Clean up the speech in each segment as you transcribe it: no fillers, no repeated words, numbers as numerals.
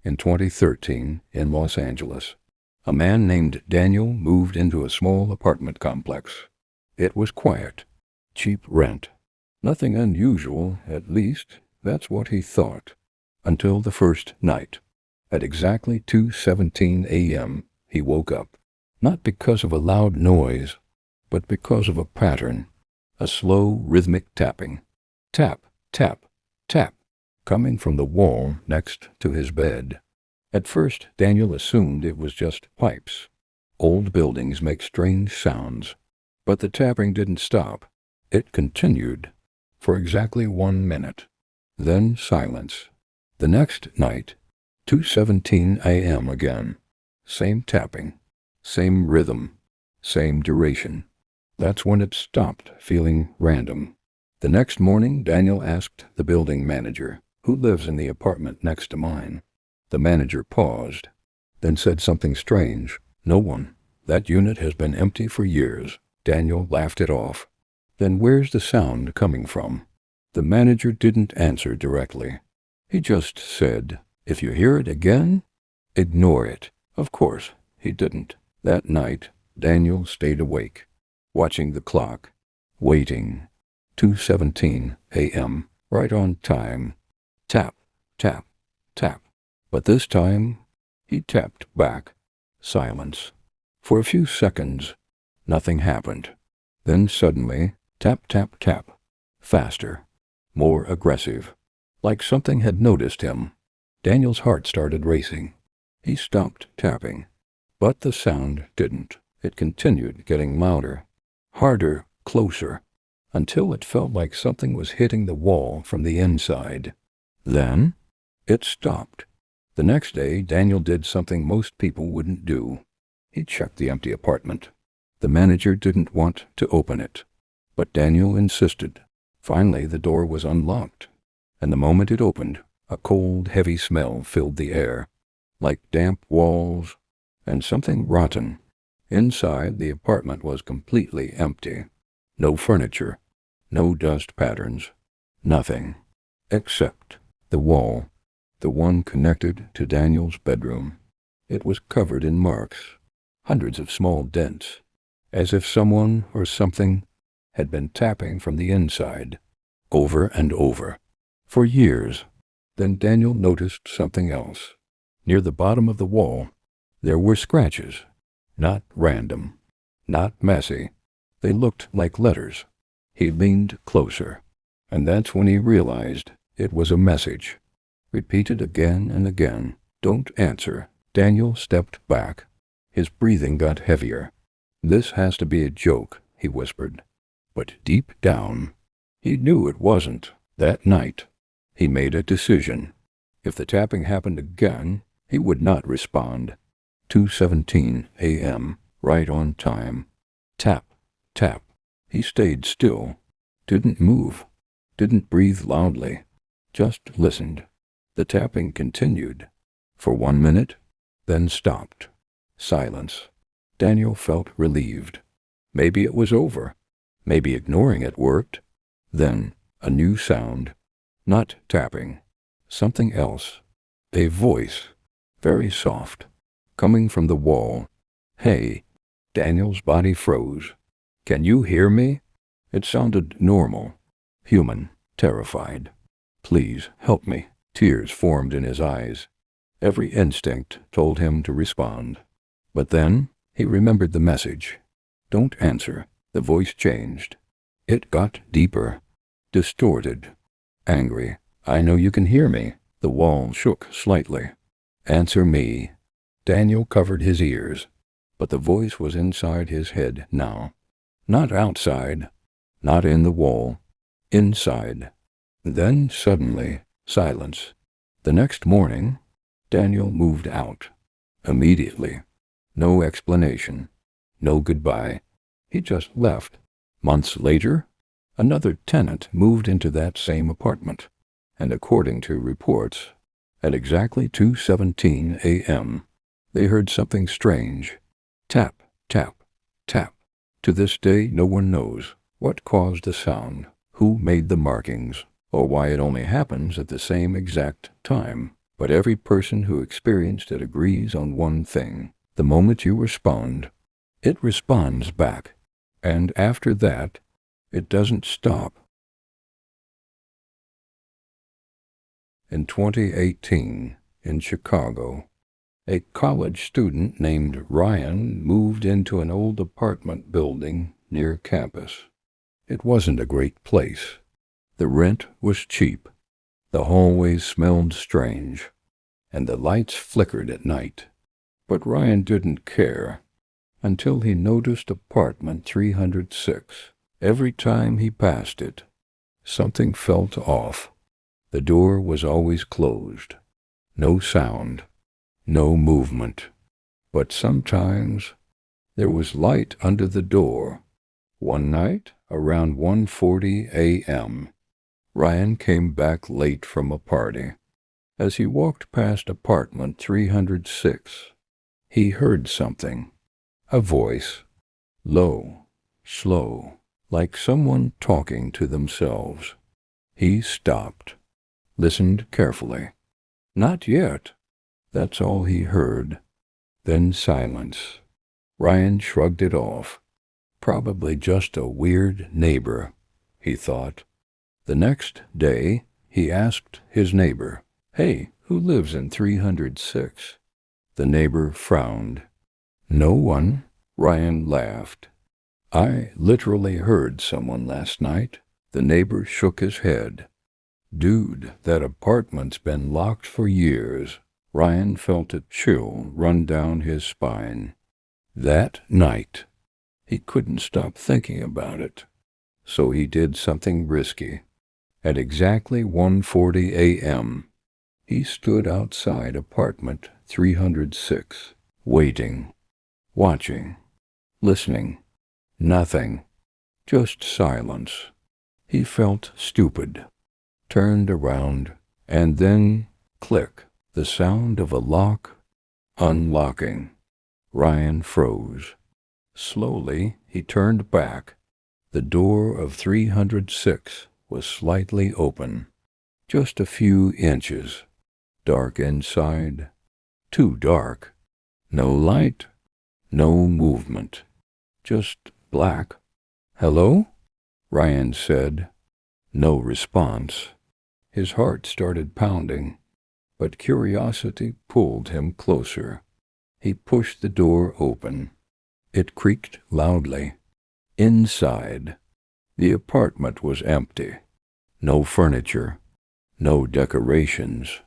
In 2013, in Los Angeles, a man named Daniel moved into a small apartment complex. It was quiet, cheap rent. Nothing unusual, at least that's what he thought. Until the first night. At exactly 2:17 a.m., he woke up. Not because of a loud noise, but because of a pattern. A slow, rhythmic tapping. Tap, tap, tap, coming from the wall next to his bed. At first, Daniel assumed it was just pipes. Old buildings make strange sounds. But the tapping didn't stop. It continued for exactly 1 minute. Then silence. The next night, 2:17 a.m. again. Same tapping, same rhythm, same duration. That's when it stopped feeling random. The next morning, Daniel asked the building manager, who lives in the apartment next to mine. The manager paused, then said something strange. No one. That unit has been empty for years. Daniel laughed it off. Then where's the sound coming from? The manager didn't answer directly. He just said, if you hear it again, ignore it. Of course, he didn't. That night, Daniel stayed awake, watching the clock, waiting. 2:17 a.m., right on time. Tap, tap, tap. But this time, he tapped back. Silence. For a few seconds, nothing happened. Then suddenly, tap, tap, tap. Faster. More aggressive. Like something had noticed him. Daniel's heart started racing. He stopped tapping. But the sound didn't. It continued getting louder, harder, closer, until it felt like something was hitting the wall from the inside. Then, it stopped. The next day, Daniel did something most people wouldn't do. He checked the empty apartment. The manager didn't want to open it, but Daniel insisted. Finally, the door was unlocked, and the moment it opened, a cold, heavy smell filled the air, like damp walls and something rotten. Inside, the apartment was completely empty. No furniture, no dust patterns, nothing, except the wall, the one connected to Daniel's bedroom. It was covered in marks, hundreds of small dents, as if someone or something had been tapping from the inside, over and over, for years. Then Daniel noticed something else. Near the bottom of the wall, there were scratches. Not random, not messy. They looked like letters. He leaned closer, and that's when he realized it was a message. Repeated again and again. Don't answer. Daniel stepped back. His breathing got heavier. This has to be a joke, he whispered. But deep down, he knew it wasn't. That night, he made a decision. If the tapping happened again, he would not respond. 2:17 a.m., right on time. Tap, tap. He stayed still, didn't move, didn't breathe loudly, just listened. The tapping continued for 1 minute, then stopped. Silence. Daniel felt relieved. Maybe it was over. Maybe ignoring it worked. Then a new sound. Not tapping. Something else. A voice. Very soft. Coming from the wall. Hey. Daniel's body froze. Can you hear me? It sounded normal. Human. Terrified. Please help me. Tears formed in his eyes. Every instinct told him to respond. But then he remembered the message. Don't answer. The voice changed. It got deeper, distorted, angry. I know you can hear me. The wall shook slightly. Answer me. Daniel covered his ears, but the voice was inside his head now. Not outside, not in the wall, inside. Then suddenly, silence. The next morning, Daniel moved out. Immediately. No explanation. No goodbye. He just left. Months later, another tenant moved into that same apartment, and according to reports, at exactly 2:17 a.m., they heard something strange. Tap, tap, tap. To this day, no one knows what caused the sound, who made the markings, or why it only happens at the same exact time. But every person who experienced it agrees on one thing. The moment you respond, it responds back. And after that, it doesn't stop. In 2018, in Chicago, a college student named Ryan moved into an old apartment building near campus. It wasn't a great place. The rent was cheap. The hallways smelled strange, and the lights flickered at night. But Ryan didn't care until he noticed apartment 306. Every time he passed it, something felt off. The door was always closed. No sound, no movement. But sometimes there was light under the door. One night, around 1:40 a.m., Ryan came back late from a party. As he walked past apartment 306, he heard something. A voice, low, slow, like someone talking to themselves. He stopped, listened carefully. Not yet. That's all he heard. Then silence. Ryan shrugged it off. Probably just a weird neighbor, he thought. The next day, he asked his neighbor, "Hey, who lives in 306? The neighbor frowned. "No one." Ryan laughed. "I literally heard someone last night." The neighbor shook his head. "Dude, that apartment's been locked for years." Ryan felt a chill run down his spine. That night, he couldn't stop thinking about it. So he did something risky. At exactly 1:40 a.m., he stood outside apartment 306, waiting, watching, listening. Nothing. Just silence. He felt stupid. Turned around, and then, click, the sound of a lock unlocking. Ryan froze. Slowly, he turned back. The door of 306 was slightly open. Just a few inches. Dark inside. Too dark. No light. No movement. Just black. "Hello?" Ryan said. No response. His heart started pounding, but curiosity pulled him closer. He pushed the door open. It creaked loudly. Inside, the apartment was empty. No furniture, no decorations,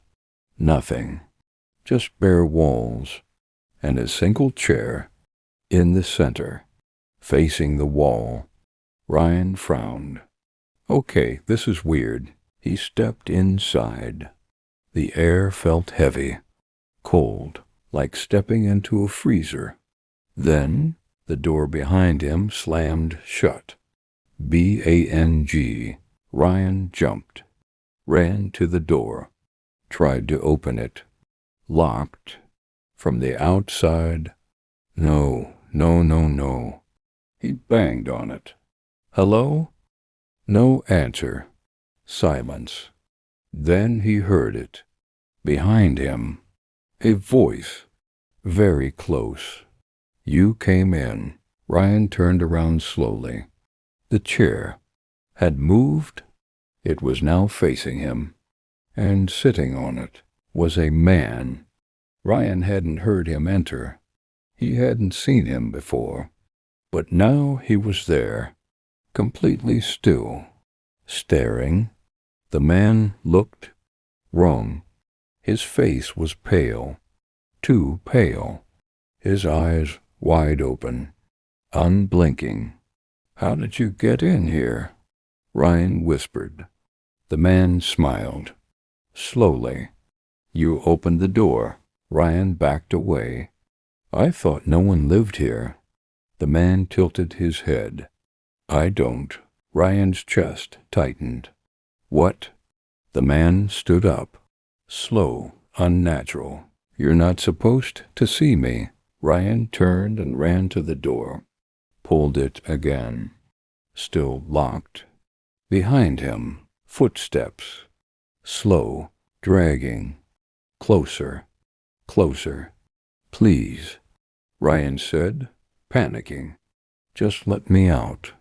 nothing. Just bare walls, and a single chair in the center, facing the wall. Ryan frowned. Okay, this is weird. He stepped inside. The air felt heavy, cold, like stepping into a freezer. Then the door behind him slammed shut. Bang. Ryan jumped, ran to the door, tried to open it. Locked. From the outside. No. He banged on it. "Hello?" No answer. Silence. Then he heard it. Behind him. A voice. Very close. "You came in." Ryan turned around slowly. The chair had moved. It was now facing him, and sitting on it was a man. Ryan hadn't heard him enter. He hadn't seen him before. But now he was there, completely still, staring. The man looked wrong. His face was pale, too pale. His eyes wide open, unblinking. "How did you get in here?" Ryan whispered. The man smiled. Slowly. "You opened the door." Ryan backed away. "I thought no one lived here." The man tilted his head. "I don't." Ryan's chest tightened. "What?" The man stood up. Slow, unnatural. "You're not supposed to see me." Ryan turned and ran to the door. Pulled it again. Still locked. Behind him, footsteps. Slow, dragging. Closer, closer. Please, Ryan said, panicking. Just let me out.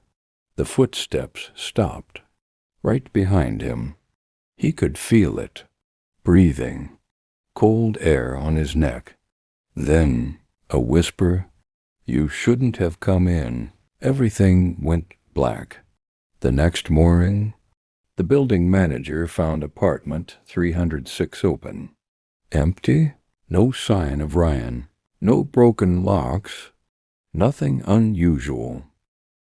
The footsteps stopped, right behind him. He could feel it, breathing, cold air on his neck. Then a whisper, "You shouldn't have come in." Everything went black. The next morning, the building manager found apartment 306 open. Empty, no sign of Ryan, no broken locks, nothing unusual,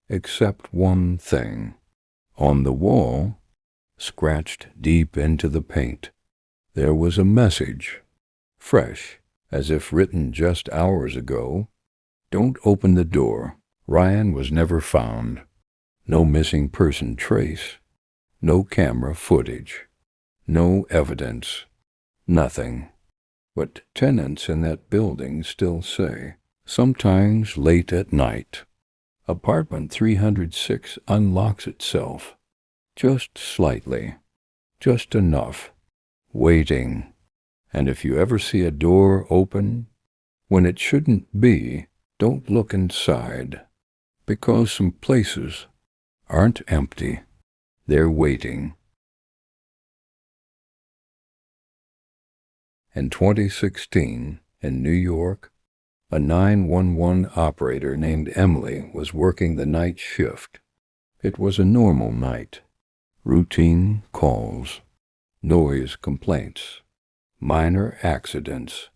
except one thing. On the wall, scratched deep into the paint, there was a message, fresh, as if written just hours ago. "Don't open the door. Ryan was never found." No missing person trace, no camera footage, no evidence, nothing. But tenants in that building still say, sometimes late at night, apartment 306 unlocks itself, just slightly, just enough, waiting. And if you ever see a door open when it shouldn't be, don't look inside, because some places aren't empty, they're waiting. In 2016, in New York, a 911 operator named Emily was working the night shift. It was a normal night. Routine calls, noise complaints, minor accidents,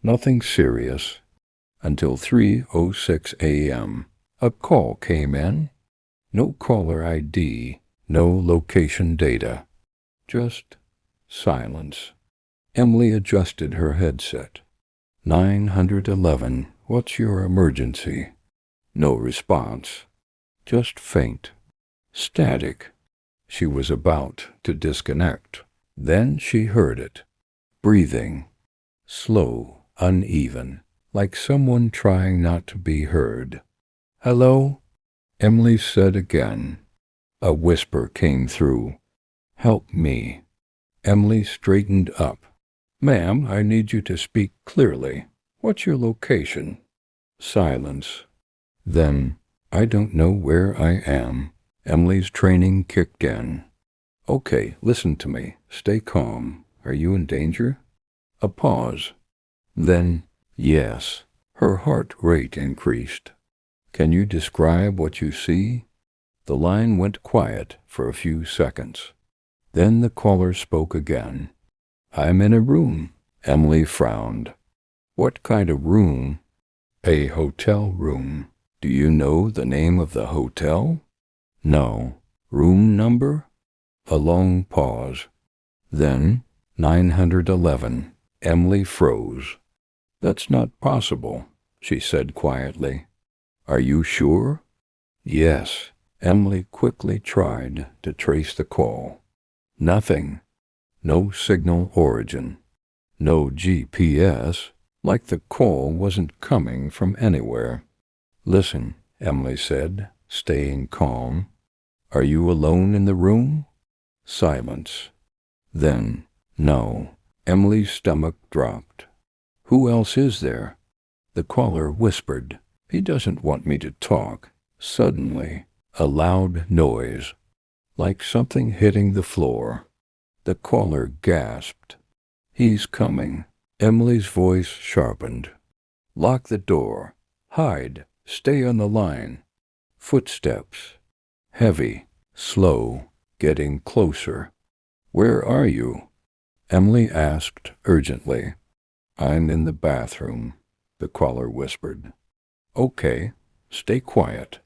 nothing serious, until 3:06 a.m. A call came in. No caller ID, no location data, just silence. Emily adjusted her headset. 911, what's your emergency? No response, just faint, static. She was about to disconnect. Then she heard it, breathing, slow, uneven, like someone trying not to be heard. "Hello?" Emily said again. A whisper came through. "Help me." Emily straightened up. "Ma'am, I need you to speak clearly. What's your location?" Silence. Then, "I don't know where I am." Emily's training kicked in. "Okay, listen to me. Stay calm. Are you in danger?" A pause. Then, "Yes." Her heart rate increased. "Can you describe what you see?" The line went quiet for a few seconds. Then the caller spoke again. "I'm in a room." Emily frowned. "What kind of room?" "A hotel room." "Do you know the name of the hotel?" "No." "Room number?" A long pause. Then, 911. Emily froze. "That's not possible," she said quietly. "Are you sure?" "Yes." Emily quickly tried to trace the call. Nothing. No signal origin. No GPS, like the call wasn't coming from anywhere. "Listen," Emily said, staying calm. "Are you alone in the room?" Silence. Then, "No." Emily's stomach dropped. "Who else is there?" The caller whispered. "He doesn't want me to talk." Suddenly, a loud noise, like something hitting the floor. The caller gasped. "He's coming." Emily's voice sharpened. "Lock the door. Hide. Stay on the line." Footsteps. Heavy, slow, getting closer. "Where are you?" Emily asked urgently. "I'm in the bathroom," the caller whispered. "Okay, stay quiet.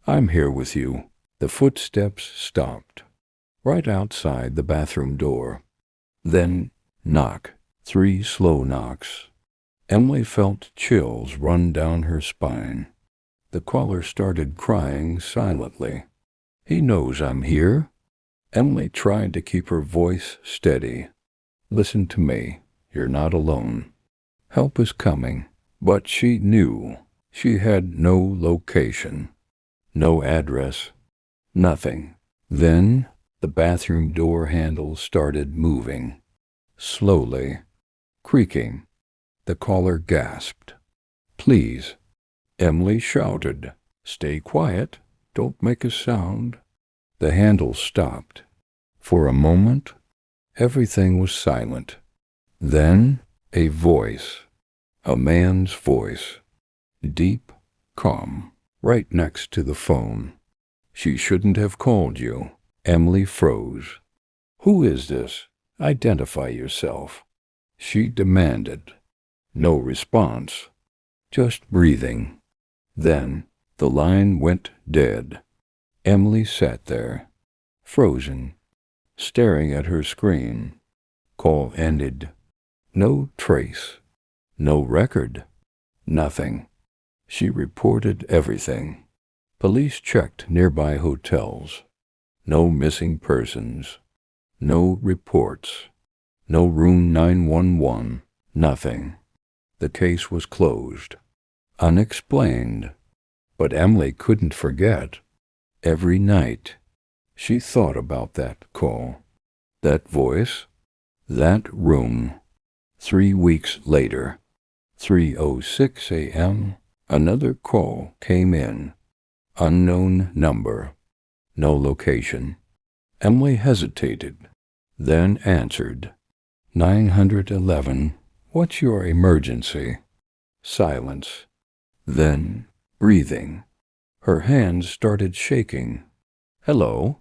I'm here with you." The footsteps stopped, right outside the bathroom door. Then, knock. 3 slow knocks. Emily felt chills run down her spine. The caller started crying silently. "He knows I'm here." Emily tried to keep her voice steady. "Listen to me. You're not alone. Help is coming." But she knew. She had no location, no address, nothing. Then the bathroom door handle started moving. Slowly, creaking. The caller gasped. "Please." Emily shouted. "Stay quiet. Don't make a sound." The handle stopped. For a moment, everything was silent. Then a voice. A man's voice. Deep, calm, right next to the phone. "She shouldn't have called you." Emily froze. "Who is this? Identify yourself," she demanded. No response, just breathing. Then the line went dead. Emily sat there, frozen, staring at her screen. Call ended. No trace. No record. Nothing. She reported everything. Police checked nearby hotels. No missing persons. No reports. No room 911. Nothing. The case was closed. Unexplained. But Emily couldn't forget. Every night, she thought about that call, that voice, that room. 3 weeks later, 3:06 a.m., another call came in. Unknown number. No location. Emily hesitated, then answered. 911. What's your emergency? Silence. Then breathing. Her hands started shaking. "Hello,"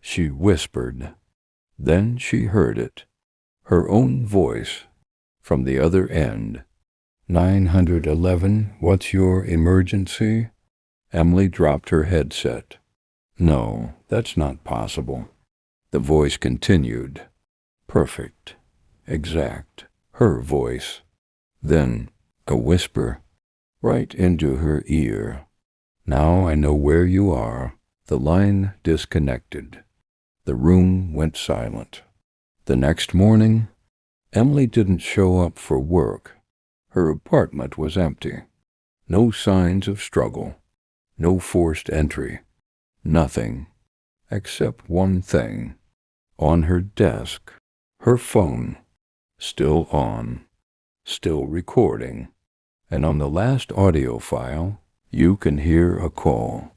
she whispered. Then she heard it. Her own voice. From the other end. 911, what's your emergency? Emily dropped her headset. "No, that's not possible." The voice continued. Perfect. Exact. Her voice. Then a whisper. Right into her ear. "Now I know where you are." The line disconnected. The room went silent. The next morning, Emily didn't show up for work. Her apartment was empty. No signs of struggle. No forced entry. Nothing. Except one thing. On her desk, her phone. Still on. Still recording. And on the last audio file, you can hear a call.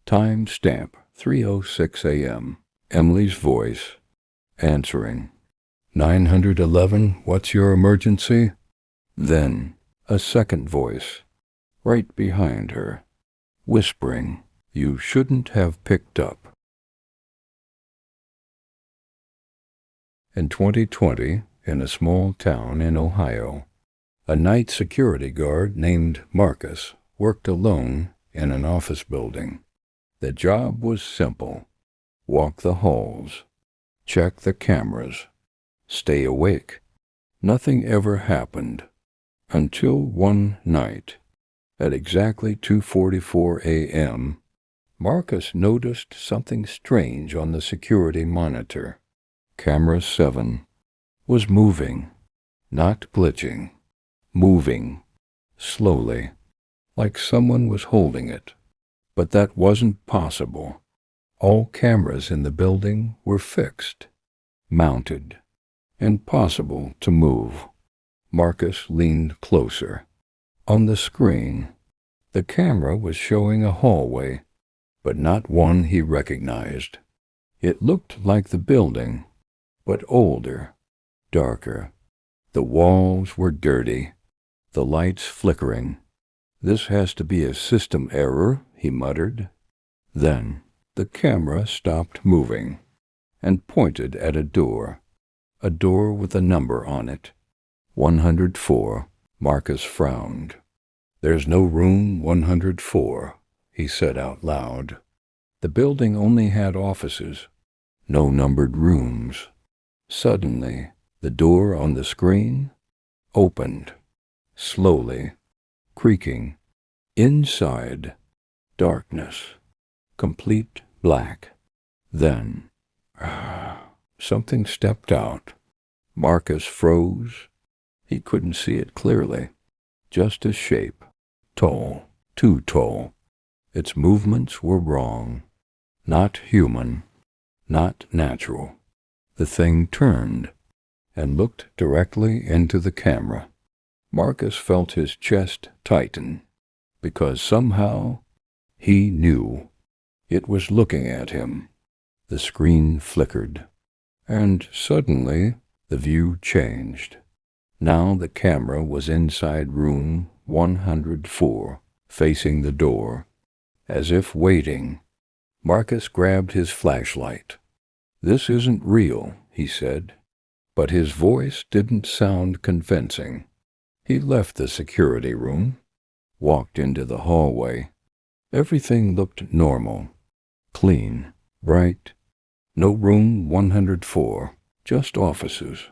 Time stamp 3:06 a.m. Emily's voice. Answering. 911, what's your emergency? Then a second voice. Right behind her. Whispering. You shouldn't have picked up. In 2020, in a small town in Ohio, a night security guard named Marcus worked alone in an office building. The job was simple. Walk the halls. Check the cameras. Stay awake. Nothing ever happened. Until one night, at exactly 2:44 a.m., Marcus noticed something strange on the security monitor. Camera 7 was moving, not glitching, moving, slowly, like someone was holding it. But that wasn't possible. All cameras in the building were fixed, mounted, impossible to move. Marcus leaned closer. On the screen, the camera was showing a hallway, but not one he recognized. It looked like the building, but older, darker. The walls were dirty, the lights flickering. "This has to be a system error," he muttered. Then the camera stopped moving and pointed at a door with a number on it. 104. Marcus frowned. "There's no room 104, he said out loud. The building only had offices, no numbered rooms. Suddenly, the door on the screen opened, slowly, creaking. Inside, darkness, complete black. Then, something stepped out. Marcus froze. He couldn't see it clearly. Just a shape, tall, too tall. Its movements were wrong. Not human, not natural. The thing turned. and looked directly into the camera. Marcus felt his chest tighten, because somehow he knew it was looking at him. The screen flickered, and suddenly the view changed. Now the camera was inside room 104, facing the door, as if waiting. Marcus grabbed his flashlight. "This isn't real," he said, but his voice didn't sound convincing. He left the security room, walked into the hallway. Everything looked normal, clean, bright. No room 104, just offices.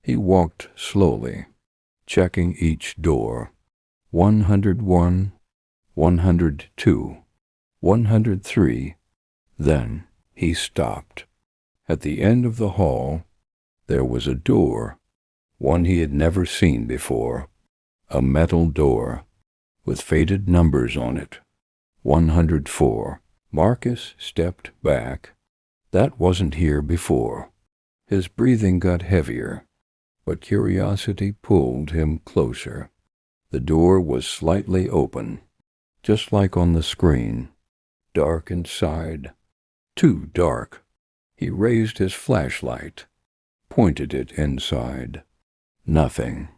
He walked slowly, checking each door. 101, 102, 103. Then he stopped. At the end of the hall, there was a door, one he had never seen before. A metal door, with faded numbers on it. 104. Marcus stepped back. That wasn't here before. His breathing got heavier, but curiosity pulled him closer. The door was slightly open, just like on the screen. Dark inside. Too dark. He raised his flashlight, pointed it inside. Nothing.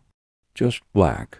Just black.